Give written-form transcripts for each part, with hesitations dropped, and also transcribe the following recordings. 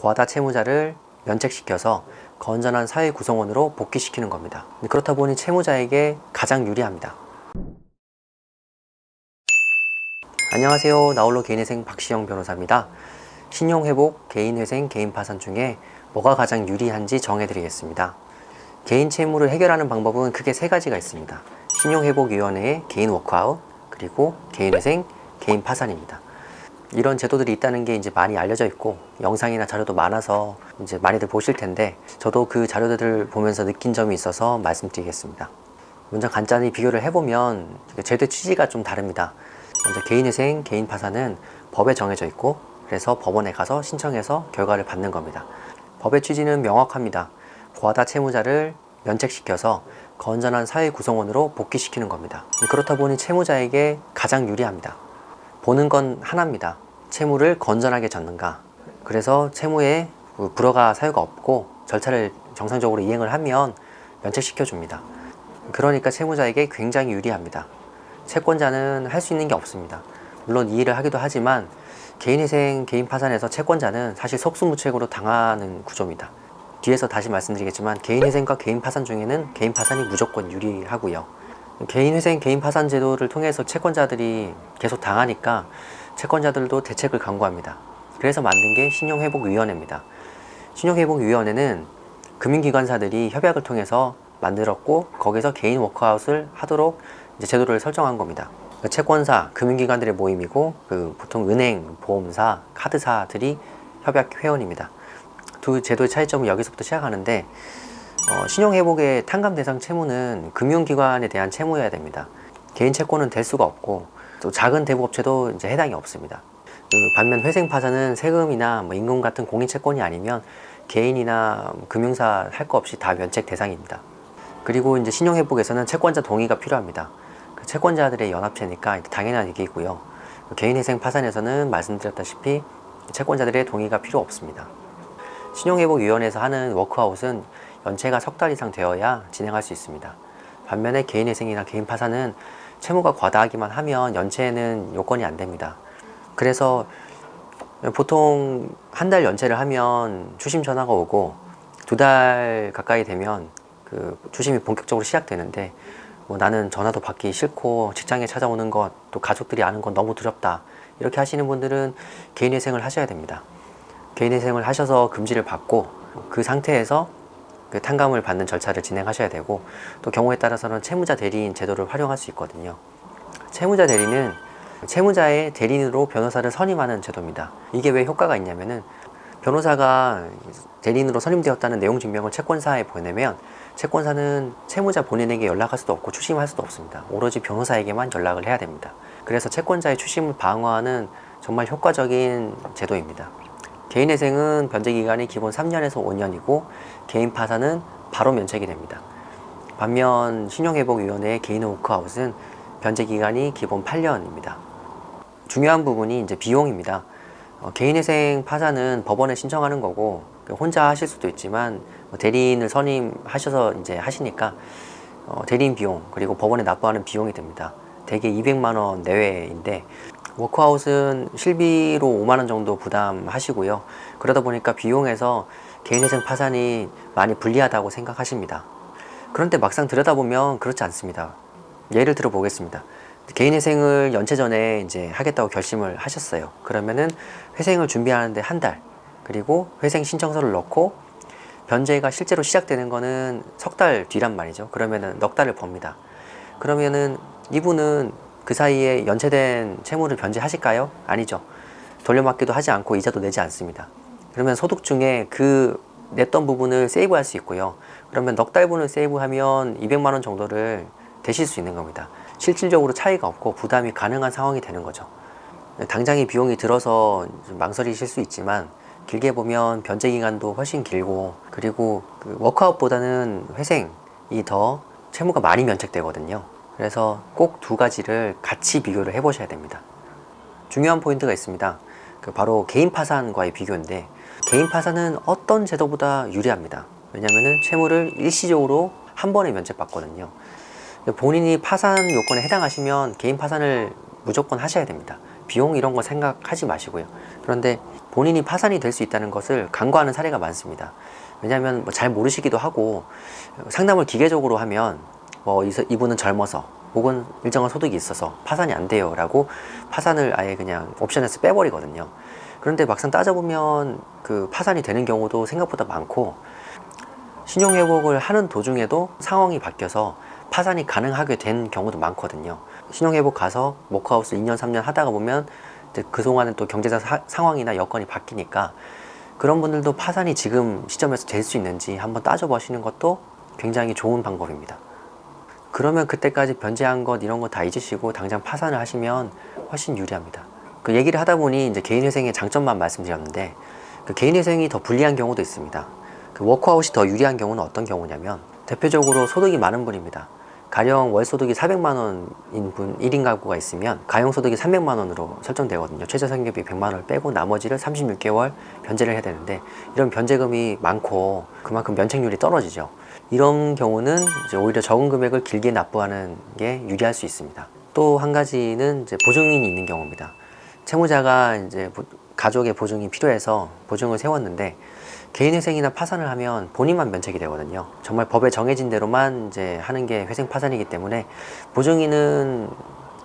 과다 채무자를 면책시켜서 건전한 사회 구성원으로 복귀시키는 겁니다. 그렇다 보니 채무자에게 가장 유리합니다. 안녕하세요. 나홀로 개인회생 박시영 변호사입니다. 신용회복, 개인회생, 개인파산 중에 뭐가 가장 유리한지 정해드리겠습니다. 개인 채무를 해결하는 방법은 크게 세 가지가 있습니다. 신용회복위원회의 개인 워크아웃, 그리고 개인회생, 개인파산입니다. 이런 제도들이 있다는 게 이제 많이 알려져 있고 영상이나 자료도 많아서 이제 많이들 보실 텐데 저도 그 자료들을 보면서 느낀 점이 있어서 말씀드리겠습니다. 먼저 간단히 비교를 해보면 제도 취지가 좀 다릅니다. 먼저 개인회생, 개인파산은 법에 정해져 있고 그래서 법원에 가서 신청해서 결과를 받는 겁니다. 법의 취지는 명확합니다. 과다 채무자를 면책시켜서 건전한 사회 구성원으로 복귀시키는 겁니다. 그렇다 보니 채무자에게 가장 유리합니다. 보는 건 하나입니다. 채무를 건전하게 졌는가. 그래서 채무에 불허가 사유가 없고 절차를 정상적으로 이행을 하면 면책시켜 줍니다. 그러니까 채무자에게 굉장히 유리합니다. 채권자는 할 수 있는 게 없습니다. 물론 이해를 하기도 하지만 개인회생, 개인파산에서 채권자는 사실 속수무책으로 당하는 구조입니다. 뒤에서 다시 말씀드리겠지만 개인회생과 개인파산 중에는 개인파산이 무조건 유리하고요. 개인회생, 개인파산 제도를 통해서 채권자들이 계속 당하니까 채권자들도 대책을 강구합니다. 그래서 만든 게 신용회복위원회입니다. 신용회복위원회는 금융기관사들이 협약을 통해서 만들었고 거기서 개인 워크아웃을 하도록 이제 제도를 설정한 겁니다. 채권사, 금융기관들의 모임이고 보통 은행, 보험사, 카드사들이 협약 회원입니다. 두 제도의 차이점은 여기서부터 시작하는데 신용회복의 탕감 대상 채무는 금융기관에 대한 채무여야 됩니다. 개인 채권은 될 수가 없고 또 작은 대부업체도 이제 해당이 없습니다. 반면 회생파산은 세금이나 임금 같은 공인채권이 아니면 개인이나 금융사 할 거 없이 다 면책 대상입니다. 그리고 이제 신용회복에서는 채권자 동의가 필요합니다. 채권자들의 연합체니까 당연한 얘기고요. 개인회생파산에서는 말씀드렸다시피 채권자들의 동의가 필요 없습니다. 신용회복위원회에서 하는 워크아웃은 연체가 석 달 이상 되어야 진행할 수 있습니다. 반면에 개인회생이나 개인파산은 채무가 과다하기만 하면 연체는 요건이 안 됩니다. 그래서 보통 한 달 연체를 하면 추심 전화가 오고 2달 가까이 되면 추심이 본격적으로 시작되는데 나는 전화도 받기 싫고 직장에 찾아오는 것, 또 가족들이 아는 건 너무 두렵다. 이렇게 하시는 분들은 개인회생을 하셔야 됩니다. 개인회생을 하셔서 금지를 받고 그 상태에서 탕감을 받는 절차를 진행하셔야 되고 또 경우에 따라서는 채무자 대리인 제도를 활용할 수 있거든요. 채무자 대리는 채무자의 대리인으로 변호사를 선임하는 제도입니다. 이게 왜 효과가 있냐면은 변호사가 대리인으로 선임되었다는 내용 증명을 채권사에 보내면 채권사는 채무자 본인에게 연락할 수도 없고 추심할 수도 없습니다. 오로지 변호사에게만 연락을 해야 됩니다. 그래서 채권자의 추심을 방어하는 정말 효과적인 제도입니다. 개인회생은 변제기간이 기본 3년에서 5년이고 개인파산은 바로 면책이 됩니다. 반면 신용회복위원회의 개인 워크아웃은 변제기간이 기본 8년입니다. 중요한 부분이 이제 비용입니다. 개인회생 파산은 법원에 신청하는 거고 혼자 하실 수도 있지만 대리인을 선임하셔서 이제 하시니까 대리인 비용 그리고 법원에 납부하는 비용이 됩니다. 대개 200만 원 내외인데 워크아웃은 실비로 5만 원 정도 부담하시고요. 그러다 보니까 비용에서 개인회생 파산이 많이 불리하다고 생각하십니다. 그런데 막상 들여다보면 그렇지 않습니다. 예를 들어 보겠습니다. 개인회생을 연체 전에 이제 하겠다고 결심을 하셨어요. 그러면은 회생을 준비하는데 한 달, 그리고 회생 신청서를 넣고 변제가 실제로 시작되는 거는 석 달 뒤란 말이죠. 그러면은 넉 달을 법니다. 그러면은 이분은 그 사이에 연체된 채무를 변제하실까요? 아니죠. 돌려막기도 하지 않고 이자도 내지 않습니다. 그러면 소득 중에 냈던 부분을 세이브할 수 있고요. 그러면 넉 달분을 세이브하면 200만 원 정도를 대실 수 있는 겁니다. 실질적으로 차이가 없고 부담이 가능한 상황이 되는 거죠. 당장의 비용이 들어서 망설이실 수 있지만 길게 보면 변제 기간도 훨씬 길고 그리고 워크아웃보다는 회생이 더 채무가 많이 면책되거든요. 그래서 꼭 두 가지를 같이 비교를 해 보셔야 됩니다. 중요한 포인트가 있습니다. 바로 개인 파산과의 비교인데 개인 파산은 어떤 제도보다 유리합니다. 왜냐하면 채무를 일시적으로 한 번에 면책받거든요. 본인이 파산 요건에 해당하시면 개인 파산을 무조건 하셔야 됩니다. 비용 이런 거 생각하지 마시고요. 그런데 본인이 파산이 될 수 있다는 것을 간과하는 사례가 많습니다. 왜냐하면 잘 모르시기도 하고 상담을 기계적으로 하면 이분은 젊어서 혹은 일정한 소득이 있어서 파산이 안 돼요 라고 파산을 아예 그냥 옵션에서 빼버리거든요. 그런데 막상 따져보면 그 파산이 되는 경우도 생각보다 많고, 신용회복을 하는 도중에도 상황이 바뀌어서 파산이 가능하게 된 경우도 많거든요. 신용회복 가서 워크하우스 2년 3년 하다가 보면 이제 그동안은 또 경제적 상황이나 여건이 바뀌니까 그런 분들도 파산이 지금 시점에서 될 수 있는지 한번 따져보시는 것도 굉장히 좋은 방법입니다. 그러면 그때까지 변제한 것 이런 거 다 잊으시고 당장 파산을 하시면 훨씬 유리합니다. 그 얘기를 하다 보니 이제 개인회생의 장점만 말씀드렸는데, 그 개인회생이 더 불리한 경우도 있습니다. 그 워크아웃이 더 유리한 경우는 어떤 경우냐면, 대표적으로 소득이 많은 분입니다. 가령 월소득이 400만 원인 분 1인 가구가 있으면 가용소득이 300만 원으로 설정되거든요. 최저생계비 100만 원을 빼고 나머지를 36개월 변제를 해야 되는데, 이런 변제금이 많고 그만큼 면책률이 떨어지죠. 이런 경우는 이제 오히려 적은 금액을 길게 납부하는 게 유리할 수 있습니다. 또 한 가지는 이제 보증인이 있는 경우입니다. 채무자가 이제 가족의 보증이 필요해서 보증을 세웠는데 개인회생이나 파산을 하면 본인만 면책이 되거든요. 정말 법에 정해진 대로만 이제 하는 게 회생 파산이기 때문에 보증인은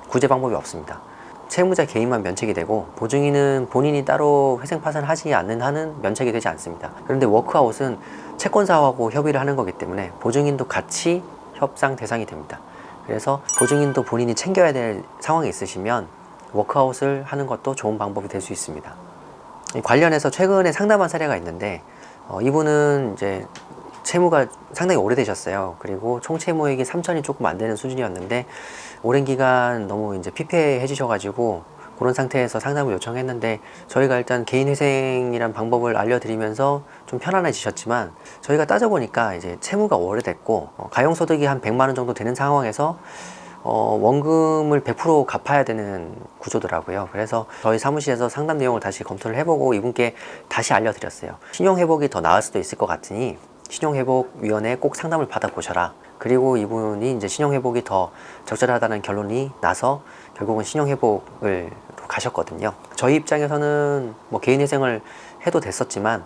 구제 방법이 없습니다. 채무자 개인만 면책이 되고 보증인은 본인이 따로 회생 파산을 하지 않는 한은 면책이 되지 않습니다. 그런데 워크아웃은 채권사하고 협의를 하는 거기 때문에 보증인도 같이 협상 대상이 됩니다. 그래서 보증인도 본인이 챙겨야 될 상황이 있으시면 워크아웃을 하는 것도 좋은 방법이 될 수 있습니다. 관련해서 최근에 상담한 사례가 있는데, 이분은 이제 채무가 상당히 오래되셨어요. 그리고 총 채무액이 3천이 조금 안 되는 수준이었는데 오랜 기간 너무 이제 피폐해 주셔가지고 그런 상태에서 상담을 요청했는데, 저희가 일단 개인회생이란 방법을 알려드리면서 좀 편안해지셨지만, 저희가 따져보니까 이제 채무가 오래됐고 가용소득이 한 100만 원 정도 되는 상황에서 원금을 100% 갚아야 되는 구조더라고요. 그래서 저희 사무실에서 상담 내용을 다시 검토를 해보고 이분께 다시 알려드렸어요. 신용회복이 더 나을 수도 있을 것 같으니 신용회복위원회에 꼭 상담을 받아보셔라. 그리고 이분이 이제 신용회복이 더 적절하다는 결론이 나서 결국은 신용회복을 가셨거든요. 저희 입장에서는 뭐 개인회생을 해도 됐었지만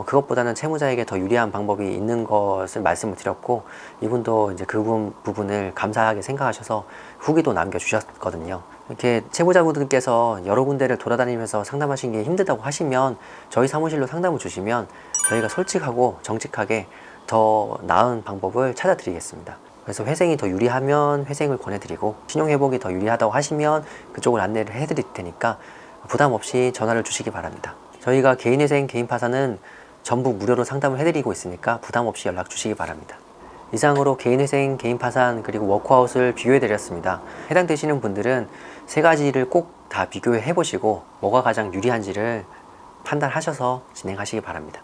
그것보다는 채무자에게 더 유리한 방법이 있는 것을 말씀을 드렸고, 이분도 이제 그 부분을 감사하게 생각하셔서 후기도 남겨주셨거든요. 이렇게 채무자분들께서 여러 군데를 돌아다니면서 상담하시는 게 힘들다고 하시면 저희 사무실로 상담을 주시면 저희가 솔직하고 정직하게 더 나은 방법을 찾아드리겠습니다. 그래서 회생이 더 유리하면 회생을 권해드리고, 신용회복이 더 유리하다고 하시면 그쪽을 안내를 해드릴 테니까 부담 없이 전화를 주시기 바랍니다. 저희가 개인회생, 개인파산은 전부 무료로 상담을 해드리고 있으니까 부담 없이 연락 주시기 바랍니다. 이상으로 개인회생, 개인파산 그리고 워크아웃을 비교해 드렸습니다. 해당되시는 분들은 세 가지를 꼭 다 비교해 보시고 뭐가 가장 유리한지를 판단하셔서 진행하시기 바랍니다.